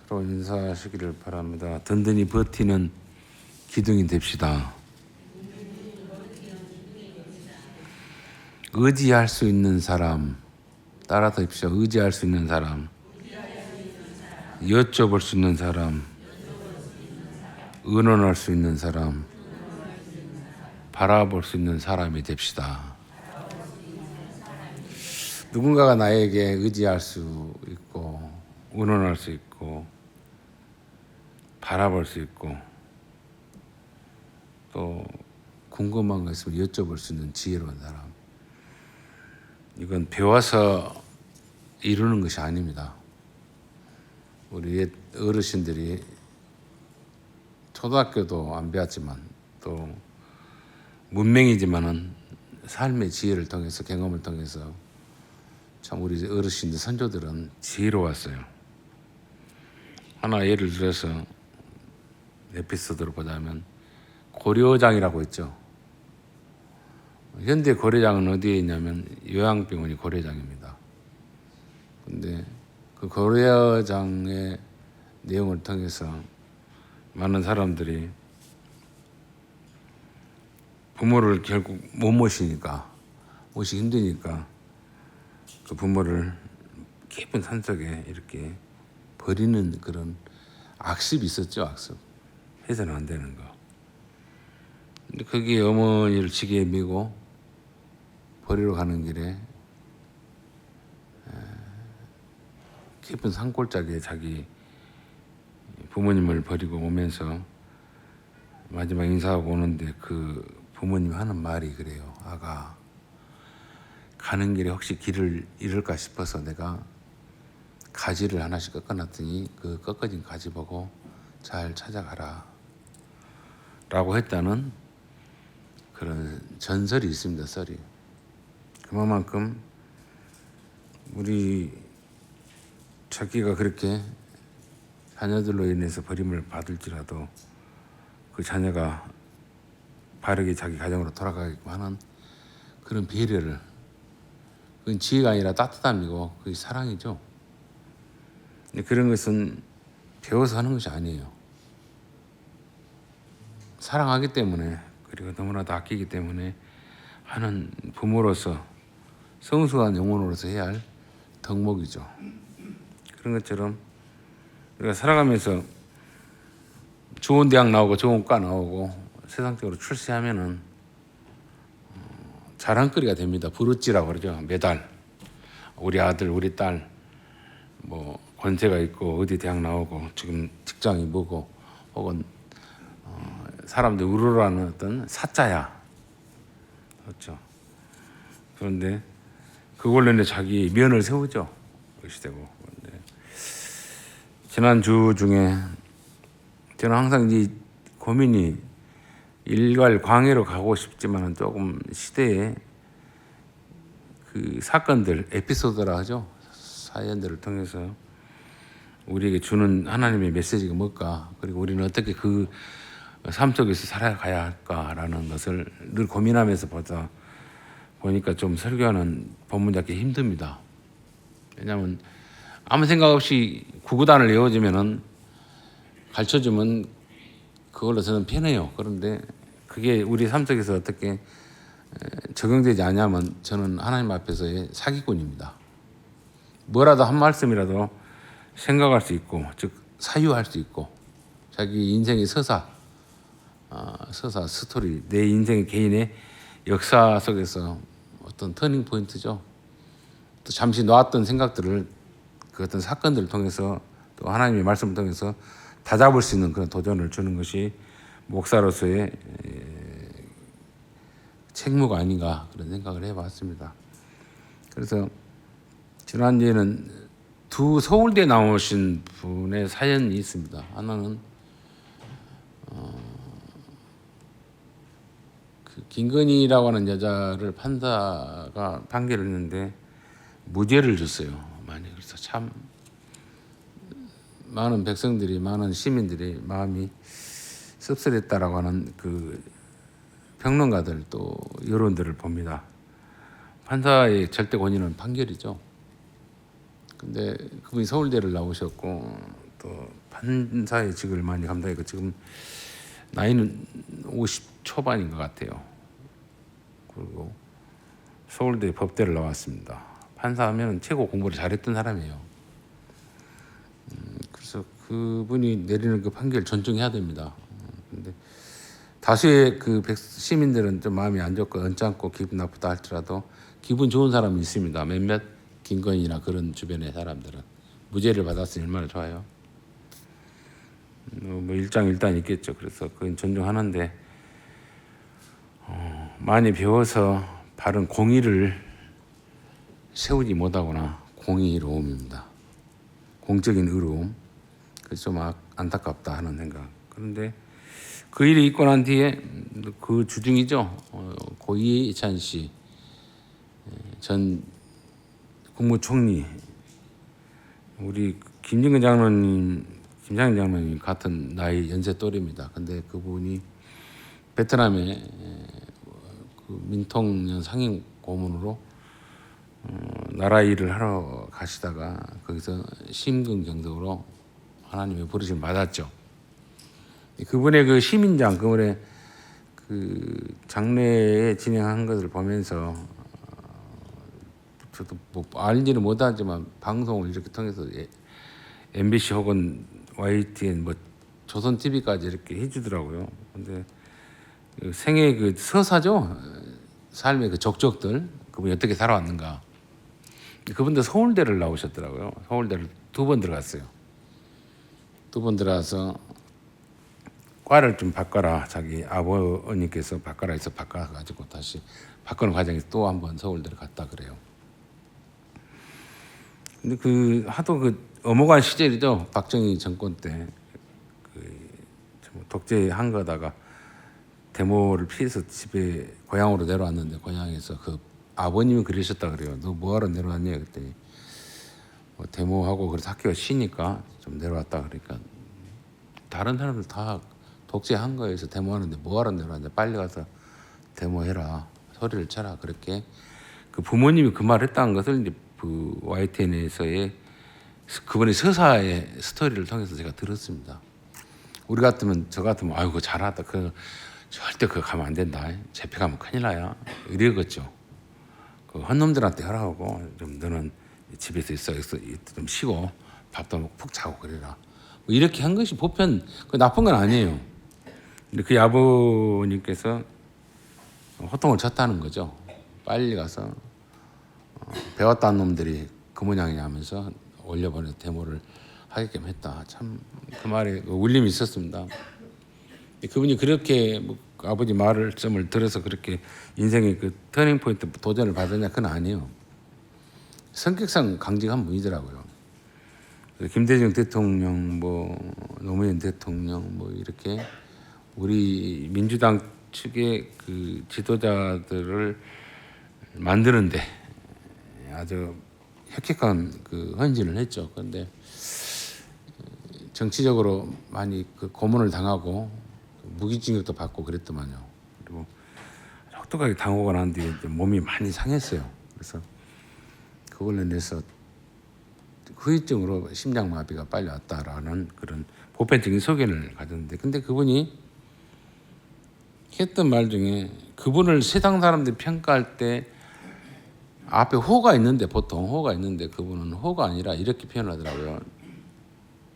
서로 인사하시기를 바랍니다. 든든히 버티는 기둥이 됩시다. 의지할 수 있는 사람, 따라서 입시오. 의지할 수 있는 사람, 여쭤볼 수 있는 사람, 의논할 수 있는 사람, 바라볼 수 있는 사람이 됩시다. 누군가가 나에게 의지할 수 있고, 의논할 수 있고, 바라볼 수 있고, 또 궁금한 거 있으면 여쭤볼 수 있는 지혜로운 사람. 이건 배워서 이루는 것이 아닙니다. 우리 옛 어르신들이 초등학교도 안 배웠지만 또 문맹이지만은 삶의 지혜를 통해서 경험을 통해서 참 우리 어르신들 선조들은 지혜로웠어요. 하나 예를 들어서 에피소드로 보자면 고려장이라고 있죠. 현대 고려장은 어디에 있냐면 요양병원이 고려장입니다. 근데 그 고려장의 내용을 통해서 많은 사람들이 부모를 결국 못 모시니까, 모시기 힘드니까 그 부모를 깊은 산속에 이렇게 버리는 그런 악습이 있었죠. 악습. 해서는 안 되는 거. 근데 거기에 어머니를 지게 미고 버리러 가는 길에 깊은 산골짜기에 자기 부모님을 버리고 오면서 마지막 인사하고 오는데 그 부모님이 하는 말이 그래요. 아가, 가는 길에 혹시 길을 잃을까 싶어서 내가 가지를 하나씩 꺾어놨더니 그 꺾어진 가지 보고 잘 찾아가라 라고 했다는 그런 전설이 있습니다. 썰이. 그만큼 우리 자기가 그렇게 자녀들로 인해서 버림을 받을지라도 그 자녀가 바르게 자기 가정으로 돌아가게끔 하는 그런 배려를, 그건 지혜가 아니라 따뜻함이고 그게 사랑이죠. 근데 그런 것은 배워서 하는 것이 아니에요. 사랑하기 때문에, 그리고 너무나도 아끼기 때문에 하는 부모로서, 성숙한 영혼으로서 해야 할 덕목이죠. 그런 것처럼 우리가 살아가면서 좋은 대학 나오고 좋은 과 나오고 세상적으로 출세하면은 자랑거리가 됩니다. 부르찌라고 그러죠. 매달 우리 아들, 우리 딸 뭐 권세가 있고 어디 대학 나오고 지금 직장이 뭐고 혹은 사람들 우러러하는 어떤 사자야. 그렇죠. 그런데 그걸로 인해 자기 면을 세우죠. 그것이 되고. 그런데 지난주 중에 저는 항상 이 고민이 일괄 광해로 가고 싶지만 조금 시대의 그 사건들, 에피소드라 하죠. 사연들을 통해서 우리에게 주는 하나님의 메시지가 뭘까? 그리고 우리는 어떻게 그 삶 속에서 살아가야 할까라는 것을 늘 고민하면서 보니까 좀 설교하는 본문 잡기 힘듭니다. 왜냐하면 아무 생각 없이 구구단을 외워주면은 가르쳐주면 그걸로 저는 편해요. 그런데 그게 우리 삶 속에서 어떻게 적용되지 않냐면 저는 하나님 앞에서의 사기꾼입니다. 뭐라도 한 말씀이라도 생각할 수 있고, 즉 사유할 수 있고, 자기 인생의 서사, 스토리, 내 인생의 개인의 역사 속에서 어떤 터닝 포인트죠. 또 잠시 놓았던 생각들을 그 어떤 사건들을 통해서 또 하나님의 말씀을 통해서 다잡을 수 있는 그런 도전을 주는 것이 목사로서의 책무가 아닌가 그런 생각을 해봤습니다. 그래서 지난주에는 두 서울대 나오신 분의 사연이 있습니다. 하나는 그 김건희라고 하는 여자를 판사가 판결을 했는데 무죄를 줬어요. 많이. 그래서 참 많은 백성들이, 많은 시민들이 마음이 씁쓸했다라고 하는 그 평론가들 또 여론들을 봅니다. 판사의 절대 권위는 판결이죠. 근데 그분이 서울대를 나오셨고 또 판사의 직을 많이 감당했고 지금 나이는 50 초반인 것 같아요. 그리고 서울대 법대를 나왔습니다. 판사하면 최고 공부를 잘했던 사람이에요. 그래서 그분이 내리는 그 판결 존중해야 됩니다. 근데 다수의 그 시민들은 좀 마음이 안 좋고 언짢고 기분 나쁘다 할지라도 기분 좋은 사람이 있습니다. 몇몇 김건희나 그런 주변의 사람들은 무죄를 받았으니 얼마나 좋아요. 뭐 일장일단 있겠죠. 그래서 그건 존중하는데 많이 배워서 바른 공의를 세우지 못하거나 공의로움입니다. 공적인 의로움. 그래서 좀 안타깝다 하는 생각. 그런데 그 일이 있고 난 뒤에 그 주중이죠. 고이찬 씨 전 국무총리 우리 김정근 장로님, 김장현 장로님 같은 나이 연세 또래입니다. 근데 그분이 베트남에 그 민통년 상임 고문으로 나라 일을 하러 가시다가 거기서 심근경색으로 하나님의 부르심을 받았죠. 그분의 그 시민장 그분의 그 장례에 진행한 것을 보면서 저도 뭐 알지는 못하지만 방송을 이렇게 통해서 MBC 혹은 YTN 뭐 조선 TV까지 이렇게 해주더라고요. 근데 생애 그 서사죠. 삶의 그 족적들 그분이 어떻게 살아왔는가. 그분도 서울대를 나오셨더라고요. 서울대를 2번 들어갔어요. 2번 들어가서 과를 좀 바꿔라. 자기 아버님께서 바꿔라 해서 바꿔가지고 다시 바꾸는 과정에서 또 한 번 서울대를 갔다 그래요. 근데 그 하도 그 엄혹한 시절이죠. 박정희 정권 때 그 독재한 거다가 데모를 피해서 집에 고향으로 내려왔는데 고향에서 그 아버님이 그러셨다 그래요. 너 뭐하러 내려왔냐 그랬더니 뭐 데모하고 그래서 학교가 쉬니까 좀 내려왔다 그러니까 다른 사람들 다 독재한 거에서 데모하는데 뭐하러 내려왔냐 빨리 가서 데모해라 소리를 쳐라 그렇게 그 부모님이 그 말을 했다는 것을 이제 그 YTN에서의 그분의 서사의 스토리를 통해서 제가 들었습니다. 우리 같으면 저 같으면 아이고 잘하다 그 절대 그거 가면 안 된다 잡혀가면 큰일 나야 이러겠죠. 그 헌놈들한테 하라고 좀 너는 집에서 있어 좀 쉬고 밥도 먹고 푹 자고 그래라 뭐 이렇게 한 것이 보편 그 나쁜 건 아니에요. 근데 그 아버님께서 호통을 쳤다는 거죠. 빨리 가서 배웠다는 놈들이 그 모양이냐 하면서 올려보내서 데모를 하게끔 했다. 참 그 말에 울림이 있었습니다. 그분이 그렇게 뭐 아버지 말씀을 들어서 그렇게 인생의 그 터닝 포인트 도전을 받았냐 그건 아니에요. 성격상 강직한 분이더라고요. 김대중 대통령, 뭐 노무현 대통령, 뭐 이렇게 우리 민주당 측의 그 지도자들을 만드는데 아주 혁혁한 그 헌신을 했죠. 그런데 정치적으로 많이 그 고문을 당하고 무기징역도 받고 그랬더만요. 그리고 혹독하게 당하고 난 뒤에 몸이 많이 상했어요. 그래서 그걸로 인해서 후유증으로 심장마비가 빨리 왔다라는 그런 보편적인 소견을 가졌는데, 근데 그분이 했던 말 중에 그분을 세상 사람들이 평가할 때 앞에 호가 있는데 보통 호가 있는데 그분은 호가 아니라 이렇게 표현하더라고요.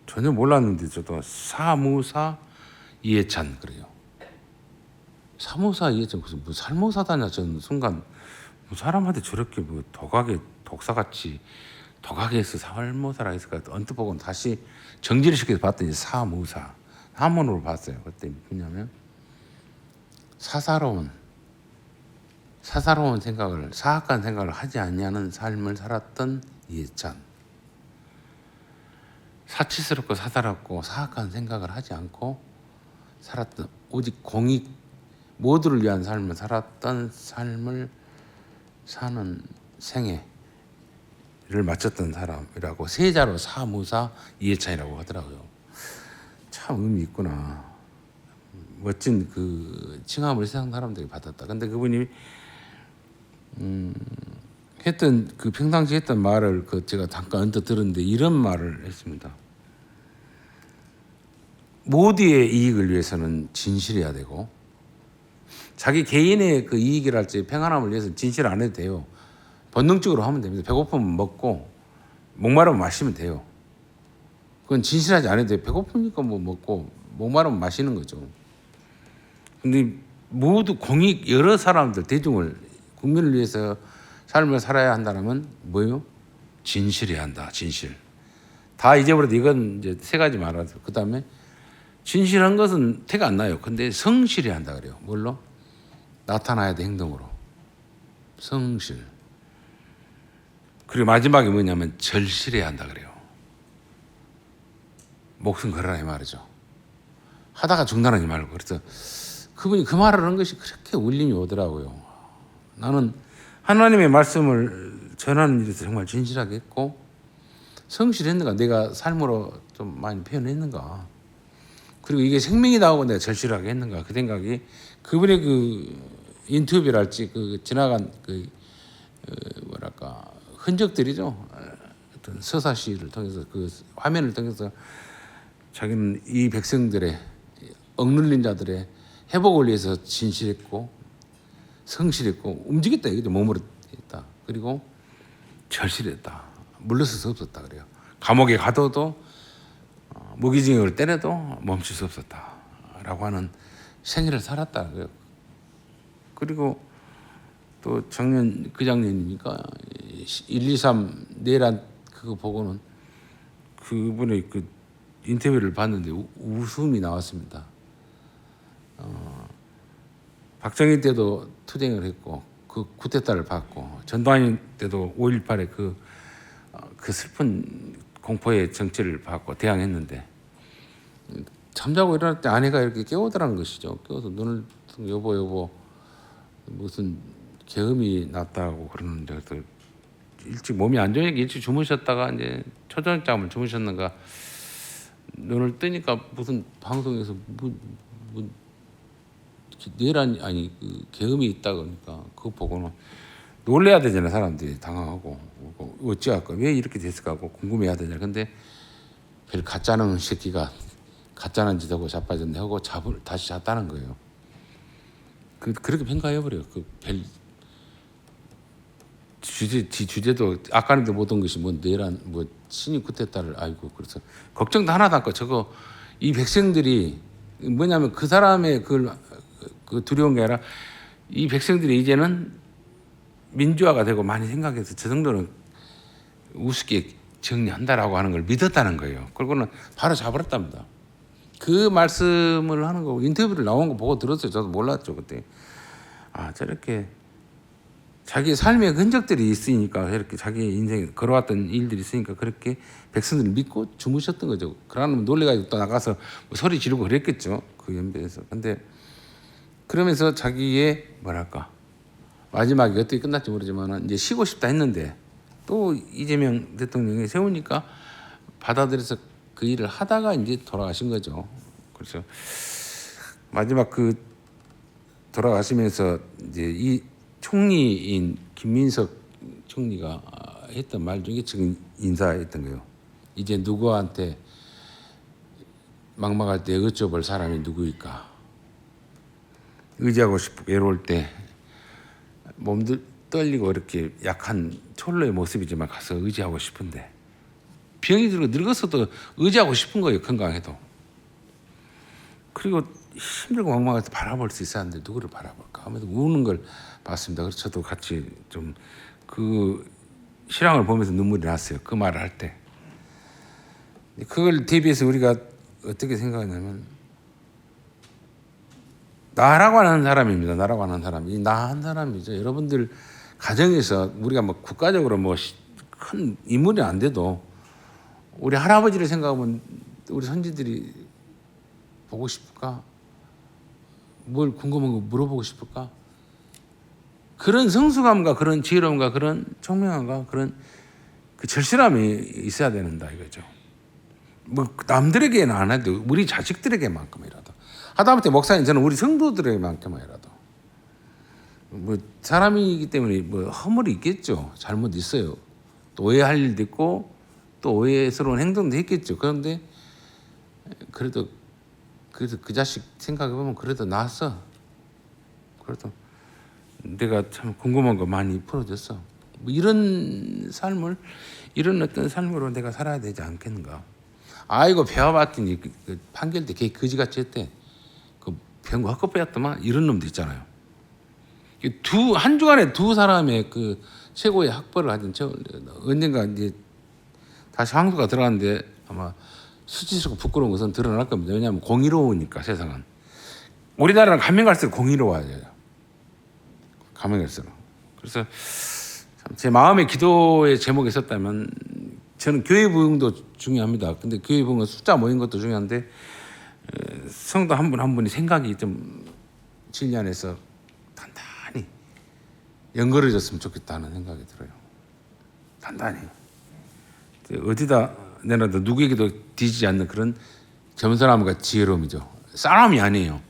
전혀 몰랐는데 저도 사무사 이해찬 그래요. 사무사 이해찬 무슨 뭐 살모사다냐 저는 순간 뭐 사람한테 저렇게 뭐 독하게 독사같이 독하게 해서 살모사라 했을까 언뜻 보고는 다시 정지를 시켜서 봤더니 사무사 한문으로 봤어요. 그때 뭐냐면 사사로운 생각을 사악한 생각을 하지 않냐는 삶을 살았던 이해찬. 사치스럽고 사사롭고 사악한 생각을 하지 않고 살았던 오직 공익 모두를 위한 삶을 살았던 삶을 사는 생애를 마쳤던 사람이라고 세자로 사무사 이해찬이라고 하더라고요. 참 의미 있구나. 멋진 그 칭함을 세상 사람들이 받았다. 근데 그분이 했던 그 평상시 했던 말을 그 제가 잠깐 언뜻 들었는데 이런 말을 했습니다. 모두의 이익을 위해서는 진실해야 되고 자기 개인의 그 이익이랄지 평안함을 위해서 진실 안 해도 돼요. 본능적으로 하면 됩니다. 배고프면 먹고 목마르면 마시면 돼요. 그건 진실하지 않아도 돼요. 배고프니까 뭐 먹고 목마르면 마시는 거죠. 근데 모두 공익 여러 사람들 대중을 국민을 위해서 삶을 살아야 한다면 뭐예요? 진실해야 한다. 진실. 다 잊어버려도 이건 이제 세 가지 말하죠. 그 다음에 진실한 것은 태가 안 나요. 근데 성실해야 한다 그래요. 뭘로? 나타나야 돼 행동으로. 성실. 그리고 마지막에 뭐냐면 절실해야 한다 그래요. 목숨 걸어라 이 말이죠. 하다가 중단하지 말고. 그래서 그분이 그 말을 한 것이 그렇게 울림이 오더라고요. 나는 하나님의 말씀을 전하는 일에서 정말 진실하게 했고 성실했는가, 내가 삶으로 좀 많이 표현했는가, 그리고 이게 생명이 나오고 내가 절실하게 했는가, 그 생각이 그분의 그 인터뷰랄지 그 지나간 그 뭐랄까 흔적들이죠. 어떤 서사시를 통해서 그 화면을 통해서 자기는 이 백성들의 억눌린 자들의 회복을 위해서 진실했고 성실했고 움직였다 이거죠. 몸으로 했다. 그리고 절실했다. 물러설 수 없었다 그래요. 감옥에 가둬도 무기징역을 때려도 멈출 수 없었다라고 하는 생애를 살았다 그래요. 그리고 또 작년 그 작년이니까 123 내란 그거 보고는 그분의 그 인터뷰를 봤는데 웃음이 나왔습니다. 박정희 때도 투쟁을 했고 그 쿠데타를 받고 전두환 때도 5.18의 그 슬픈 공포의 정치를 받고 대항했는데 잠자고 일어날 때 아내가 이렇게 깨우더라는 것이죠. 깨워서 눈을 여보 무슨 계음이 났다고 그러는데 또 일찍 몸이 안 좋으니까 일찍 주무셨다가 이제 초저녁잠을 주무셨는가 눈을 뜨니까 무슨 방송에서 내란 아니 그 계음이 있다 그러니까 그거 보고는 놀래야 되잖아요. 사람들이 당황하고 어찌할까 왜 이렇게 됐을까 하고 궁금해야 되잖아요. 근데 별 가짜는 새끼가 가짜는 짓하고 자빠졌네 하고 다시 잤다는 거예요. 그렇게 평가해버려요. 별 주제도 아까는데 못온 것이 뭐 내란 뭐 신이 쿠데타를 아이고 그래서 걱정도 하나도 않고 저거 이 백성들이 뭐냐면 그 사람의 그 두려운 게 아니라 이 백성들이 이제는 민주화가 되고 많이 생각해서 저 정도는 우습게 정리한다라고 하는 걸 믿었다는 거예요. 그리고는 바로 잡아버렸답니다. 그 말씀을 하는 거 인터뷰를 나온 거 보고 들었어요. 저도 몰랐죠 그때. 아 저렇게 자기 삶의 흔적들이 있으니까 이렇게 자기 인생에 걸어왔던 일들이 있으니까 그렇게 백성들을 믿고 주무셨던 거죠. 그러면 놀래가지고 또 나가서 뭐 소리 지르고 그랬겠죠. 그 연배에서. 근데 그러면서 자기의 뭐랄까 마지막에 어떻게 끝날지 모르지만 이제 쉬고 싶다 했는데 또 이재명 대통령이 세우니까 받아들여서 그 일을 하다가 이제 돌아가신 거죠. 그래서 마지막 그 돌아가시면서 이제 이 총리인 김민석 총리가 했던 말 중에 지금 인사했던 거예요. 이제 누구한테 막막할 때 여쭤볼 사람이 누구일까? 의지하고 싶고 외로울 때 몸도 떨리고 이렇게 약한 촐로의 모습이지만 가서 의지하고 싶은데 병이 들고 늙어서도 의지하고 싶은 거예요. 건강해도. 그리고 힘들고 막막할 때 바라볼 수 있어야 하는데 누구를 바라볼까 하면서 우는 걸 봤습니다. 그래서 저도 같이 좀 그 실황을 보면서 눈물이 났어요. 그 말을 할 때. 그걸 대비해서 우리가 어떻게 생각하냐면 나라고 하는 사람입니다. 나라고 하는 사람. 이 나 한 사람이죠. 여러분들 가정에서 우리가 뭐 국가적으로 뭐 큰 인물이 안 돼도 우리 할아버지를 생각하면 우리 선지들이 보고 싶을까? 뭘 궁금한 거 물어보고 싶을까? 그런 성숙함과 그런 지혜로움과 그런 총명함과 그런 그 절실함이 있어야 된다 이거죠. 뭐 남들에게는 안 해도 우리 자식들에게만큼이라도 하다못해 목사님 저는 우리 성도들에게만큼이라도 뭐 사람이기 때문에 뭐 허물이 있겠죠. 잘못 있어요. 또 오해할 일도 있고 또 오해스러운 행동도 했겠죠. 그런데 그래도 그래도 그 자식 생각해 보면 그래도 나았어. 그래도 내가 참 궁금한 거 많이 풀어줬어. 뭐 이런 삶을 이런 어떤 삶으로 내가 살아야 되지 않겠는가. 아이고 배워봤더니 그 판결 때 걔 거지같이 했대. 그 병고 헛것 빼앗더만 이런 놈도 있잖아요. 한 주간에 두 사람의 그 최고의 학벌을 가진 언젠가 이제 다시 항소가 들어갔는데 아마 수치스럽고 부끄러운 것은 드러날 겁니다. 왜냐하면 공의로우니까 세상은. 우리나라는 가면 갈수록 공의로워져요. 가면 갈수록. 그래서 제 마음의 기도의 제목이 있었다면 저는 교회 부흥도 중요합니다. 근데 교회 부흥은 숫자 모인 것도 중요한데 성도 한 분 한 분이 생각이 좀 진리 안에서 단단히 연결해졌으면 좋겠다는 생각이 들어요. 단단히. 어디다 내놔도 누구에게도 뒤지지 않는 그런 겸손함과 지혜로움이죠. 싸움이 아니에요.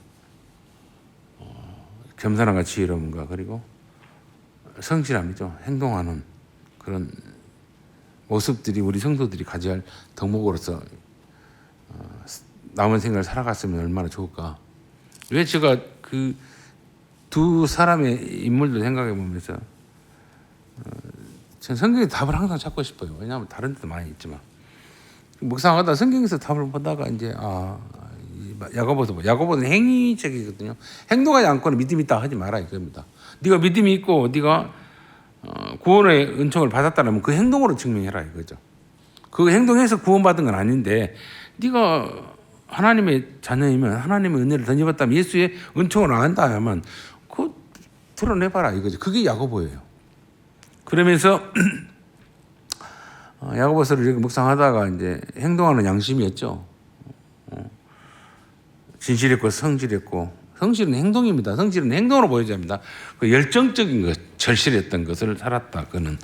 겸손함과 지혜로움과 그리고 성실함이죠. 행동하는 그런 모습들이 우리 성도들이 가져야 할 덕목으로서 남은 생을 살아갔으면 얼마나 좋을까. 왜 제가 그 두 사람의 인물들 생각해 보면서 전 성경의 답을 항상 찾고 싶어요. 왜냐하면 다른 데도 많이 있지만 묵상하다 성경에서 답을 보다가 이제 야고보는 행위적이거든요. 행동하지 않고는 믿음이 있다 하지 마라 이겁니다. 네가 믿음이 있고 네가 구원의 은총을 받았다면 그 행동으로 증명해라 이거죠. 그 행동해서 구원받은 건 아닌데 네가 하나님의 자녀이면 하나님의 은혜를 덧입었다면 예수의 은총을 안다 하면 그거 드러내봐라 이거죠. 그게 야고보예요. 그러면서 야고보서를 이렇게 묵상하다가 이제 행동하는 양심이었죠. 진실했고 성실했고 성실은 행동입니다. 성실은 행동으로 보여줘야 합니다. 그 열정적인 것, 절실했던 것을 살았다. 그는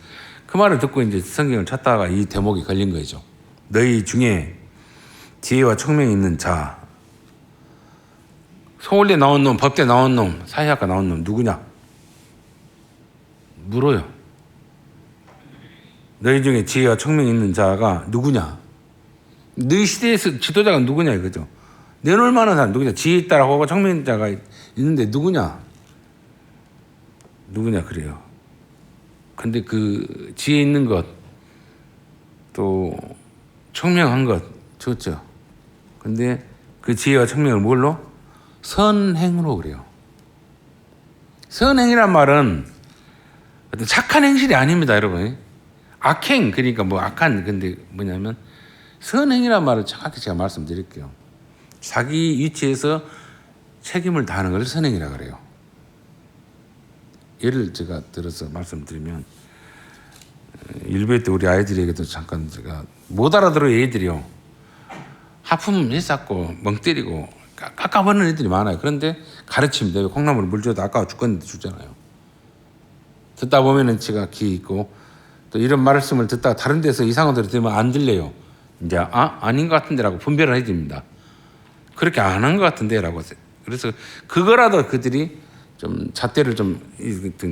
그 말을 듣고 이제 성경을 찾다가 이 대목이 걸린 거죠. 너희 중에 지혜와 총명이 있는 자, 서울대 나온 놈, 법대 나온 놈, 사회학과 나온 놈 누구냐? 물어요. 너희 중에 지혜와 총명이 있는 자가 누구냐? 너희 시대에서 지도자가 누구냐 이거죠. 내놓을 만한 사람 누구냐? 지혜 있다라고 하고 총명 있는 자가 있는데 누구냐? 누구냐 그래요. 근데 그 지혜 있는 것, 또 총명한 것 좋죠. 근데 그 지혜와 총명을 뭘로? 선행으로 그래요. 선행이란 말은 어떤 착한 행실이 아닙니다, 여러분. 악행, 그러니까 뭐 악한, 근데 뭐냐면 선행이란 말을 정확히 제가 말씀드릴게요. 자기 위치에서 책임을 다하는 것을 선행이라 그래요. 예를 제가 들어서 말씀드리면 일부에 때 우리 아이들에게도 잠깐 제가 못 알아들어 애들이요. 하품 했었고 멍 때리고 깎아버리는 애들이 많아요. 그런데 가르칩니다. 콩나물을 물 줘도 아까워 죽겠는데 주잖아요. 듣다 보면은 제가 귀 있고 또 이런 말씀을 듣다가 다른 데서 이상한 소리 들으면 안 들려요. 이제 아닌 것 같은데라고 분별을 해줍니다. 그렇게 안 한 것 같은데라고. 그래서 그거라도 그들이 좀 잣대를 좀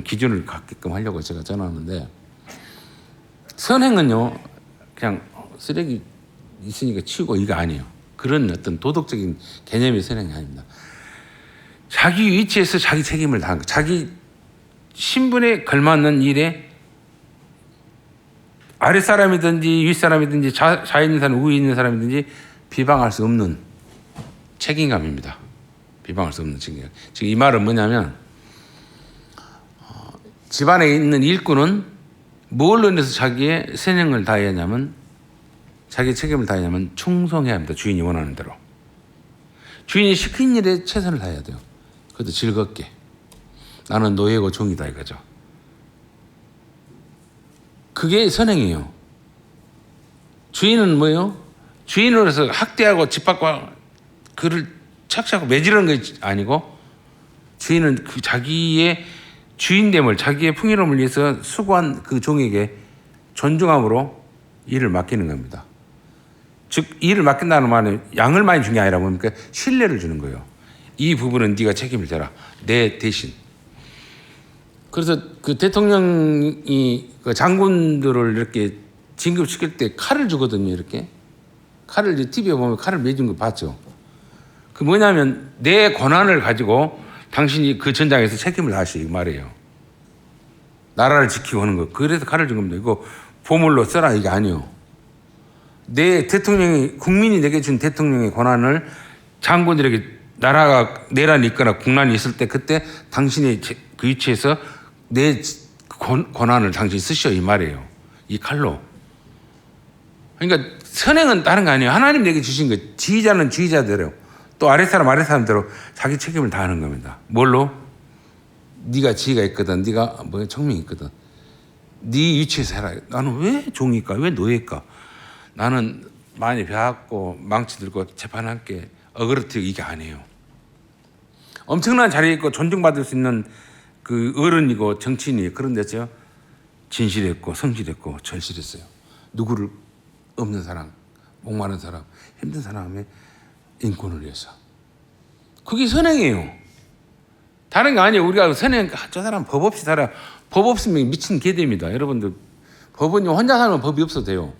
기준을 갖게끔 하려고 제가 전하는데 선행은요 그냥 쓰레기 있으니까 치우고 이거 아니에요. 그런 어떤 도덕적인 개념의 선행이 아닙니다. 자기 위치에서 자기 책임을 다한 거, 자기 신분에 걸맞는 일에 아랫사람이든지 윗사람이든지 좌에 있는 사람, 우에 있는 사람이든지 비방할 수 없는 책임감입니다. 비방할 수 없는 책임감. 지금 이 말은 뭐냐면 집안에 있는 일꾼은 뭘로 인해서 자기의 선행을 다해야 하냐면 자기 책임을 다하냐면 충성해야 합니다. 주인이 원하는 대로. 주인이 시킨 일에 최선을 다해야 돼요. 그것도 즐겁게. 나는 노예고 종이다 이거죠. 그게 선행이에요. 주인은 뭐예요? 주인으로서 학대하고 집밖고 그를 착취하고 매지르는 게 아니고 주인은 그 자기의 주인됨을 자기의 풍요로움을 위해서 수고한 그 종에게 존중함으로 일을 맡기는 겁니다. 즉 일을 맡긴다는 말은 양을 많이 준 게 아니라 뭡니까? 신뢰를 주는 거예요. 이 부분은 네가 책임을 져라. 내 대신. 그래서 그 대통령이 그 장군들을 이렇게 진급시킬 때 칼을 주거든요. 이렇게 칼을 TV에 보면 칼을 매준 거 봤죠. 그 뭐냐면 내 권한을 가지고 당신이 그 전장에서 책임을 다하시 이 말이에요. 나라를 지키고 하는 거. 그래서 칼을 준 겁니다. 이거 보물로 써라 이게 아니에요. 내 대통령이 국민이 내게 준 대통령의 권한을 장군들에게 나라가 내란이 있거나 국난이 있을 때 그때 당신의 그 위치에서 내 권한을 당신이 쓰셔 이 말이에요. 이 칼로. 그러니까 선행은 다른 거 아니에요. 하나님 내게 주신 거. 지휘자는 지휘자대로 또 아랫사람대로 자기 책임을 다하는 겁니다. 뭘로? 네가 지위가 있거든. 네가 뭐 청명이 있거든. 네 위치에서 해라. 나는 왜 종일까? 왜 노예일까? 나는 많이 배웠고 망치 들고 재판할게. 어그로트 이게 아니에요. 엄청난 자리에 있고 존중받을 수 있는 그 어른이고 정치인이 그런 데죠. 진실했고 성실했고 절실했어요. 누구를 없는 사람, 목마른 사람, 힘든 사람의 인권을 위해서. 그게 선행이에요. 다른 거 아니에요. 우리가 선행, 저 사람 법 없이 살아. 법 없으면 미친 개됩니다. 여러분들 법은 혼자 살면 법이 없어도 돼요.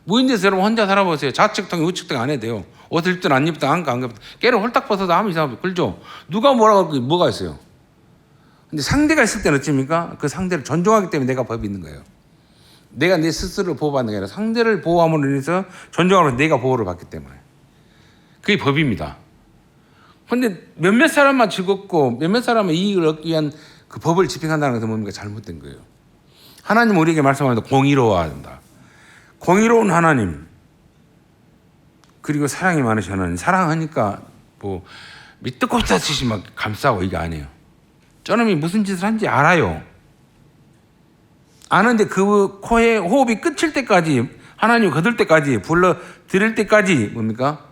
무인도에서 여러분 혼자 살아보세요. 좌측등 우측등 안 해도 돼요. 옷을 입든 안 입든 안 입든 깨를 홀딱 벗어도 아무 이상 없어요. 그렇죠? 누가 뭐라고 할 게 뭐가 있어요. 근데 상대가 있을 때는 어찌입니까? 그 상대를 존중하기 때문에 내가 법이 있는 거예요. 내가 내 스스로를 보호받는 게 아니라 상대를 보호함으로 인해서 존중하면서 내가 보호를 받기 때문에. 그게 법입니다. 그런데 몇몇 사람만 즐겁고 몇몇 사람의 이익을 얻기 위한 그 법을 집행한다는 것은 뭡니까? 잘못된 거예요. 하나님 우리에게 말씀하는데 공의로워야 한다. 공의로운 하나님 그리고 사랑이 많으신 하나님. 사랑하니까 뭐 밑도 끝도 없이 막 감싸고 이게 아니에요. 저놈이 무슨 짓을 한지 알아요. 아는데 그 코에 호흡이 끝일 때까지 하나님 거둘 때까지 불러 드릴 때까지 뭡니까?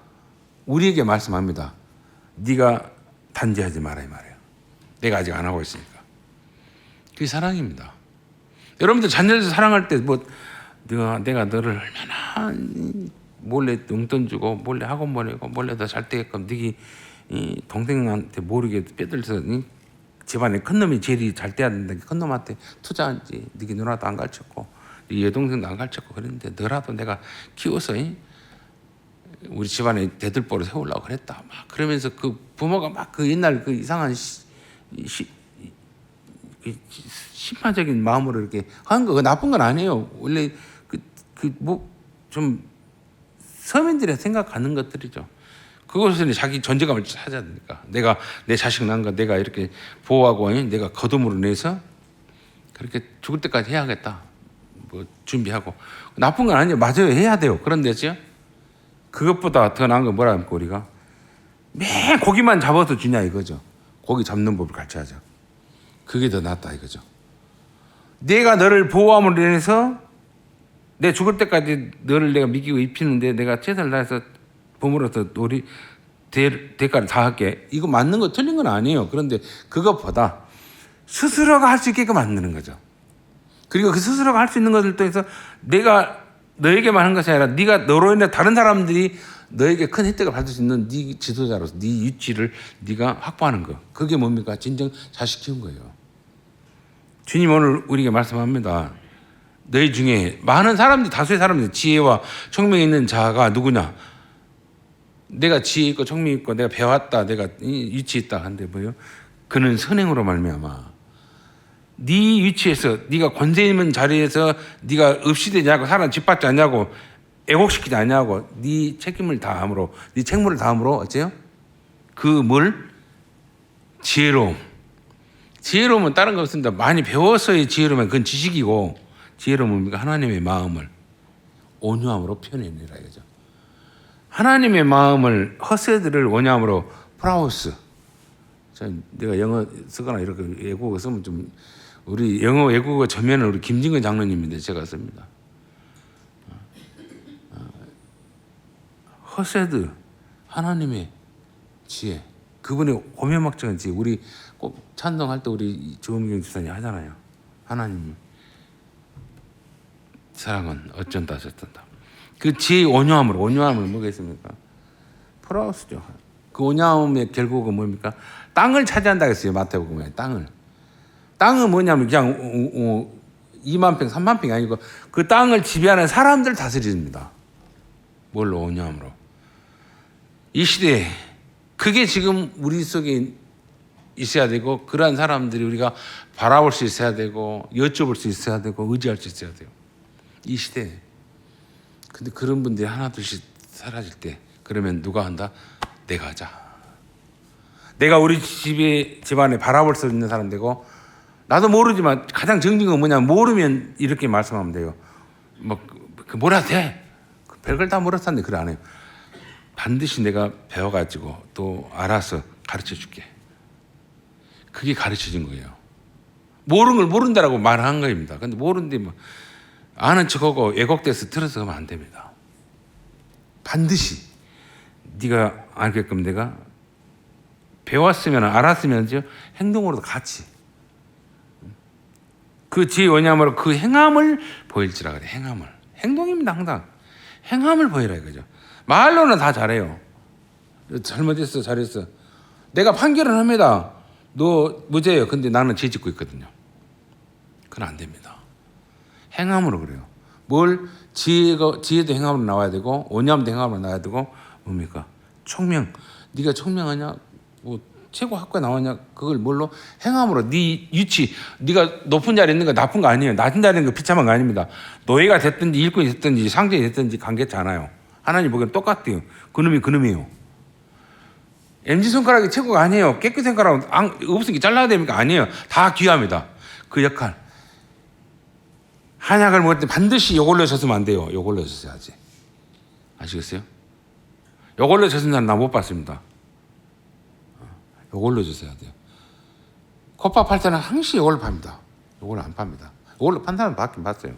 우리에게 말씀합니다. 네가 단죄하지 마라 이 말이에요. 내가 아직 안 하고 있으니까. 그게 사랑입니다. 여러분들 자녀들 사랑할 때 뭐 내가 너를 얼마나 몰래 용돈 주고 몰래 학원 보내고 몰래 더 잘 되게끔 네가 동생한테 모르게 빼들서 집안에 큰 놈이 제일 잘 돼야 된다. 큰 놈한테 투자한지 네가 누나도 안 가르쳤고 네 여동생도 안 가르쳤고 그랬는데 너라도 내가 키워서 우리 집안에 대들보를 세우려고 그랬다. 막 그러면서 그 부모가 막 그 옛날 그 이상한 심판적인 마음으로 이렇게 하는 거 나쁜 건 아니에요. 원래 뭐 좀 서민들의 생각하는 것들이죠. 그것은 자기 존재감을 찾아야 되니까. 내가 내 자식 낳은 거 내가 이렇게 보호하고 내가 거둠으로 내서 그렇게 죽을 때까지 해야겠다. 뭐 준비하고 나쁜 건 아니에요. 맞아요. 해야 돼요. 그런데죠. 그것보다 더 나은 건 뭐라 합니까 우리가? 매 고기만 잡아서 주냐 이거죠. 고기 잡는 법을 가르쳐야죠. 그게 더 낫다 이거죠. 내가 너를 보호함으로 인해서 내 죽을 때까지 너를 내가 먹이고 입히는데 내가 최선을 다해서 부모로서 우리 대가를 다할게. 이거 맞는 거 틀린 건 아니에요. 그런데 그것보다 스스로가 할 수 있게끔 만드는 거죠. 그리고 그 스스로가 할 수 있는 것을 통해서 내가 너에게만 한 것이 아니라 네가 너로 인해 다른 사람들이 너에게 큰 혜택을 받을 수 있는 네 지도자로서 네 위치를 네가 확보하는 거. 그게 뭡니까? 진정 자식 키운 거예요. 주님 오늘 우리에게 말씀합니다. 너희 중에 많은 사람들, 다수의 사람들, 지혜와 청명이 있는 자가 누구냐? 내가 지혜 있고 청명 있고 내가 배웠다, 내가 위치 있다 한데 뭐요? 그는 선행으로 말미암아. 네 위치에서 네가 권세 있는 자리에서 네가 없이되냐고 사람 짓밟지 않냐고 애곡시키지 않냐고 네 책임을 다함으로 네 책무를 다함으로 어째요? 그 뭘? 지혜로움. 지혜로움은 다른 거 없습니다. 많이 배워서의 지혜로움은 그건 지식이고 지혜로움은 하나님의 마음을 온유함으로 표현해내라 이거죠. 하나님의 마음을 허세들을 온유함으로 프라우스. 내가 영어 쓰거나 이렇게 외국어 쓰면 좀 우리 영어 외국어 전면은 우리 김진근 장로님인데 제가 씁니다. 허세드 하나님의 지혜 그분의 오묘막정한 지혜 우리 꼭 찬송할 때 우리 조은경 집사님 하잖아요. 하나님 사랑은 어쩐다 저쩐다. 그 지혜의 온유함을 뭐겠습니까? 프라우스죠. 그 온유함의 결국은 뭡니까? 땅을 차지한다 했어요. 마태복음에 땅은 뭐냐면 그냥 2만 평, 3만 평이 아니고 그 땅을 지배하는 사람들 다스립니다. 뭘로? 온유함으로. 이 시대에 그게 지금 우리 속에 있어야 되고, 그러한 사람들이 우리가 바라볼 수 있어야 되고, 여쭤볼 수 있어야 되고, 의지할 수 있어야 돼요. 이 시대에. 근데 그런 분들이 하나둘씩 사라질 때, 그러면 누가 한다? 내가 하자. 내가 우리 집안에 바라볼 수 있는 사람 되고, 나도 모르지만 가장 정직한 건 뭐냐면, 모르면 이렇게 말씀하면 돼요. 뭐라 돼? 별걸 다 물었었는데 그래 안 해요. 반드시 내가 배워가지고 또 알아서 가르쳐 줄게. 그게 가르쳐진 거예요. 모르는 걸 모른다라고 말한 거입니다. 근데 모르는데 뭐 아는 척하고 왜곡돼서 들어서 가면 안 됩니다. 반드시 네가 알게끔 내가 배웠으면 알았으면 행동으로도 같이 그 지혜의 원념으로 그 행함을 보일지라 그래. 행함을. 행동입니다. 항상 행함을 보이라 이거죠. 말로는 다 잘해요. 잘못했어 잘했어. 내가 판결을 합니다. 너 무죄예요. 근데 나는 죄 짓고 있거든요. 그건 안 됩니다. 행함으로 그래요. 뭘 지혜도 행함으로 나와야 되고 온유함도 행함으로 나와야 되고 뭡니까? 총명. 네가 총명하냐? 뭐 최고 학과에 나왔냐? 그걸 뭘로? 행함으로. 네 위치, 네가 높은 자리에 있는 거 나쁜 거 아니에요. 낮은 자리에 있는 거 비참한 거 아닙니다. 노예가 됐든지 일꾼이 됐든지 상전이 됐든지 관계치 않아요. 하나님 보기엔 똑같대요. 그놈이 그놈이에요. MZ손가락이 최고가 아니에요. 깨끗한 손가락은 없으니까 잘라야 됩니까? 아니에요. 다 귀합니다. 그 역할. 한약을 먹을 때 반드시 요걸로 줬으면 안 돼요. 요걸로 줬어야지. 아시겠어요? 요걸로 줬은 사람 나 못 봤습니다. 요걸로 줬어야 돼요. 콧밥 팔 때는 항상 요걸로 팝니다. 요걸로 안 팝니다. 요걸로 판 사람 봤긴 봤어요.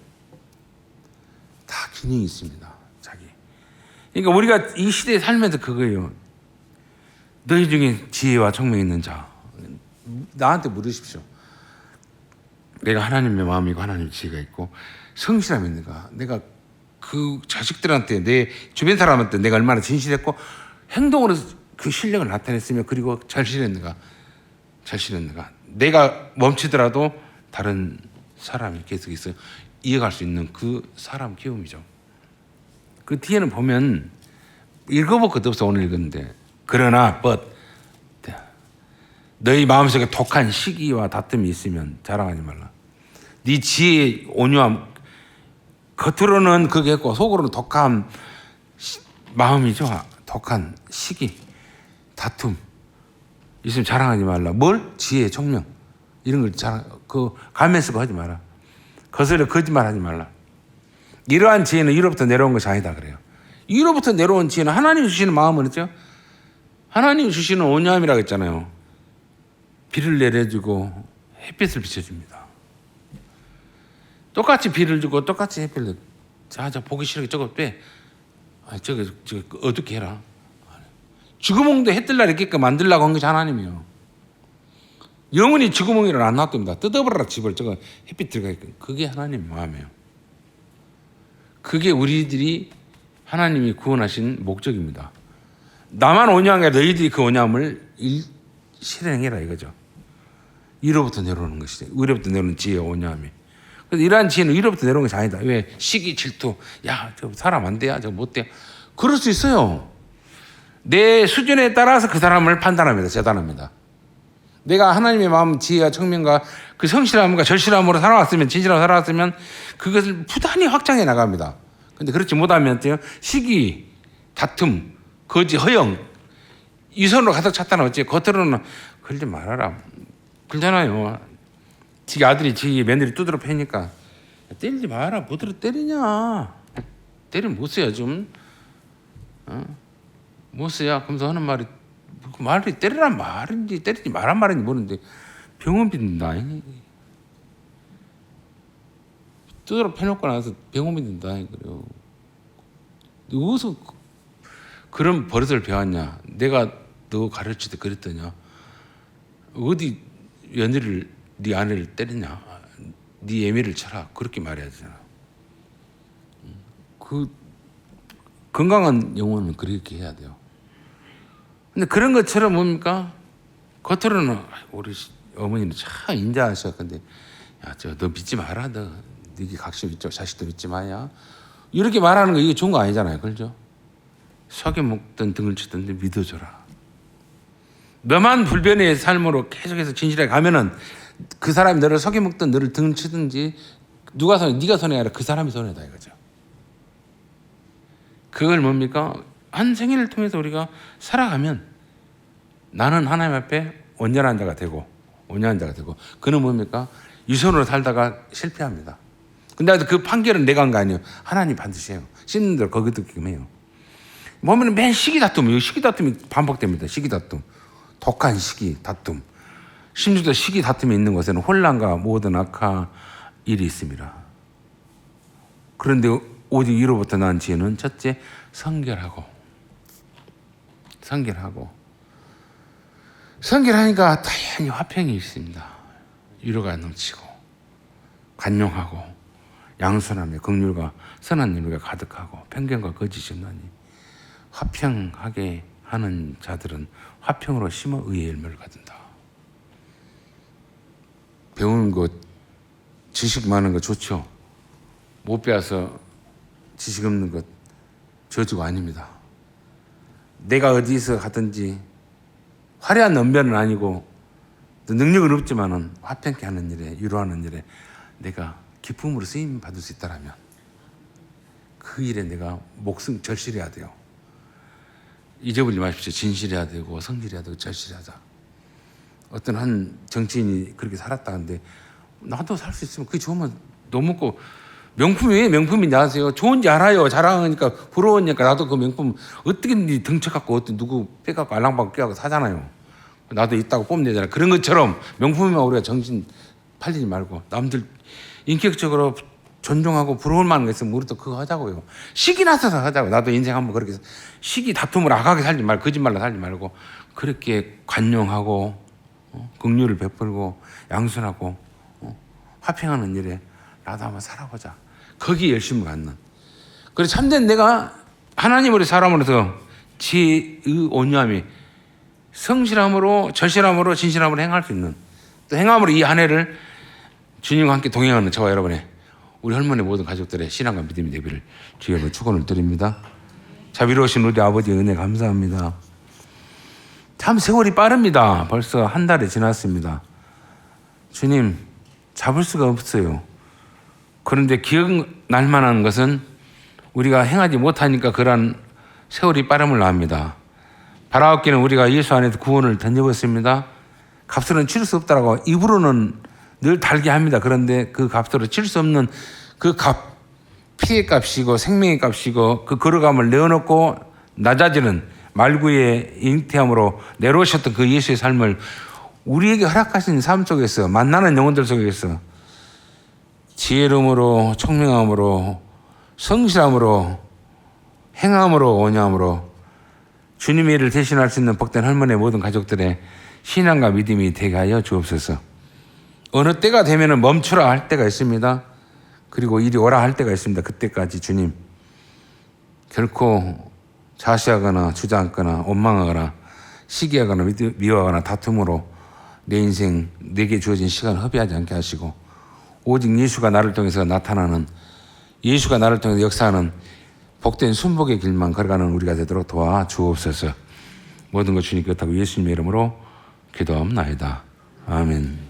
다 기능이 있습니다. 자기. 그러니까 우리가 이 시대에 살면서 그거예요. 너희 중에 지혜와 총명이 있는 자, 나한테 물으십시오. 내가 하나님의 마음이고 하나님의 지혜가 있고 성실함이 있는가? 내가 그 자식들한테 내 주변 사람한테 내가 얼마나 진실했고 행동으로 그 실력을 나타냈으며 그리고 잘 실했는가? 내가 멈추더라도 다른 사람이 계속 있어 이어갈 수 있는 그 사람 키움이죠. 그 뒤에는 보면 읽어볼 것도 없어. 오늘 읽었는데 그러나 너희 마음속에 독한 시기와 다툼이 있으면 자랑하지 말라. 네 지혜의 온유함 겉으로는 그게 있고 속으로는 독한 마음이죠. 독한 시기 다툼 있으면 자랑하지 말라. 뭘? 지혜, 총명 이런 걸 그 가면 쓰고 하지 마라. 거슬려 거짓말하지 말라. 이러한 지혜는 위로부터 내려온 것이 아니다 그래요. 위로부터 내려온 지혜는 하나님이 주시는 마음은 있죠. 하나님이 주시는 온유함이라고 했잖아요. 비를 내려주고 햇빛을 비춰줍니다. 똑같이 비를 주고 똑같이 햇빛을 자 보기 싫으게 저거 빼. 저거 어둡게 해라. 쥐구멍도 해 뜰 날 있게끔 만들려고 한 것이 하나님이요. 영원히 쥐구멍이를 안 놔둡니다. 뜯어버려라 집을. 저거 햇빛 들어가게끔. 그게 하나님 마음이에요. 그게 우리들이 하나님이 구원하신 목적입니다. 나만 온유한 게 너희들이 그 온유함을 실행해라 이거죠. 위로부터 내려오는 것이죠. 위로부터 내려오는 지혜, 온유함이. 그래서 이러한 지혜는 위로부터 내려오는 것이 아니다. 왜? 시기, 질투. 야, 저 사람 안 돼야, 저 못 돼. 그럴 수 있어요. 내 수준에 따라서 그 사람을 판단합니다. 재단합니다. 내가 하나님의 마음, 지혜와 청명과 그 성실함과 절실함으로 살아왔으면, 진실함으로 살아왔으면 그것을 부단히 확장해 나갑니다. 근데 그렇지 못하면 시기, 다툼, 거짓, 허영 이 선으로 가득 찼다는 어째 겉으로는 그러지 말아라. 그러잖아요. 지 아들이 지 며느리 두드러 패니까 때리지 마라. 뭐들어 때리냐. 때리면 못 써야 좀. 못 써야. 그러면서 하는 말이 그 말이 때리란 말인지 때리지 말란 말인지 모르는데 병원 빈다. 두드러 패놓고 나서 병원 빈다. 그래요. 어디서 그런 버릇을 배웠냐? 내가 너 가르칠 때 그랬더냐? 어디 며느리를 네 아내를 때리냐? 네 애미를 쳐라. 그렇게 말해야 되잖아. 그 건강한 영혼은 그렇게 해야 돼요. 근데 그런 것처럼 뭡니까? 겉으로는 우리 어머니는 참 인자하셔. 근데 야, 너 믿지 마라. 너 네게 각심 있죠. 자식도 믿지 마야. 이렇게 말하는 거 이게 좋은 거 아니잖아요. 그렇죠? 석유 먹든 등을 치든 믿어줘라. 너만 불변의 삶으로 계속해서 진실하게 가면은 그 사람이 너를 속여먹든 너를 등치든지 누가 손해, 네가 손해가 아니라 그 사람이 손해다 이거죠. 그걸 뭡니까? 한 생일을 통해서 우리가 살아가면 나는 하나님 앞에 온전한 자가 되고 온전한 자가 되고 그는 뭡니까? 유선으로 살다가 실패합니다. 근데 그 판결은 내가 한 거 아니에요. 하나님 반드시 해요. 씻는 대로 거기도 해요. 보면 맨 시기 다툼이 반복됩니다. 시기 다툼. 독한 시기 다툼. 심지어 시기 다툼이 있는 곳에는 혼란과 모든 악한 일이 있습니다. 그런데 오직 위로부터 난 지혜는 첫째 성결하고 성결하니까 다양한 화평이 있습니다. 위로가 넘치고 관용하고 양선하며 긍휼과 선한 일과 가득하고 편견과 거짓이 없나니 화평하게 하는 자들은 화평으로 심어 의의 열매를 거둔다. 배우는 것, 지식 많은 것 좋죠. 못 배워서 지식 없는 것 저주가 아닙니다. 내가 어디서 하든지 화려한 언변은 아니고 능력은 없지만은 화평케 하는 일에 위로하는 일에 내가 기쁨으로 쓰임 받을 수 있다라면 그 일에 내가 목숨 절실해야 돼요. 잊어버리지 마십시오. 진실해야 되고 성실해야 되고 절실하자. 어떤 한 정치인이 그렇게 살았다는데 나도 살 수 있으면 그게 좋으면 너무 먹고 명품이 왜 명품인지 아세요? 좋은지 알아요. 자랑하니까 부러우니까 나도 그 명품 어떻게든지 등쳐갖고 어떤 누구 빼갖고 알랑방구 껴갖고 사잖아요. 나도 있다고 뽐내잖아요. 그런 것처럼 명품이면 우리가 정신 팔리지 말고 남들 인격적으로 존중하고 부러울 만한 거 있으면 우리도 그거 하자고요. 시기 나서서 하자고. 나도 인생 한번 그렇게 시기 다툼으로 악하게 살지 말고 거짓말로 살지 말고 그렇게 관용하고 긍휼을 베풀고 양순하고 화평하는 일에 나도 한번 살아보자. 거기에 열심을 갖는. 그래서 참된 내가 하나님으로 사람으로서 지혜의 온유함이 성실함으로 절실함으로 진실함으로 행할 수 있는 또 행함으로 이 한 해를 주님과 함께 동행하는 저와 여러분의 우리 할머니 모든 가족들의 신앙과 믿음이 되기를 주여 축원을 드립니다. 자비로우신 우리 아버지의 은혜 감사합니다. 참 세월이 빠릅니다. 벌써 한 달이 지났습니다. 주님 잡을 수가 없어요. 그런데 기억날 만한 것은 우리가 행하지 못하니까 그러한 세월이 빠름을 압니다. 바라옵기는 우리가 예수 안에서 구원을 던져봤습니다. 값으로는 치를 수 없다라고 입으로는 늘 달게 합니다. 그런데 그 값으로 칠 수 없는 그 값, 피의 값이고 생명의 값이고 그 거룩함을 내어놓고 낮아지는 말구의 잉태함으로 내려오셨던 그 예수의 삶을 우리에게 허락하신 삶 속에서 만나는 영혼들 속에서 지혜로움으로 총명함으로 성실함으로 행함으로 온유함으로 주님의 일을 대신할 수 있는 복된 할머니의 모든 가족들의 신앙과 믿음이 되게 하여 주옵소서. 어느 때가 되면 멈추라 할 때가 있습니다. 그리고 이리 오라 할 때가 있습니다. 그때까지 주님 결코 자시하거나 주저앉거나 원망하거나 시기하거나 미워하거나 다툼으로 내 인생 내게 주어진 시간을 허비하지 않게 하시고 오직 예수가 나를 통해서 나타나는 예수가 나를 통해서 역사하는 복된 순복의 길만 걸어가는 우리가 되도록 도와주옵소서. 모든 것 주님 그렇다고 예수님의 이름으로 기도하옵나이다. 아멘.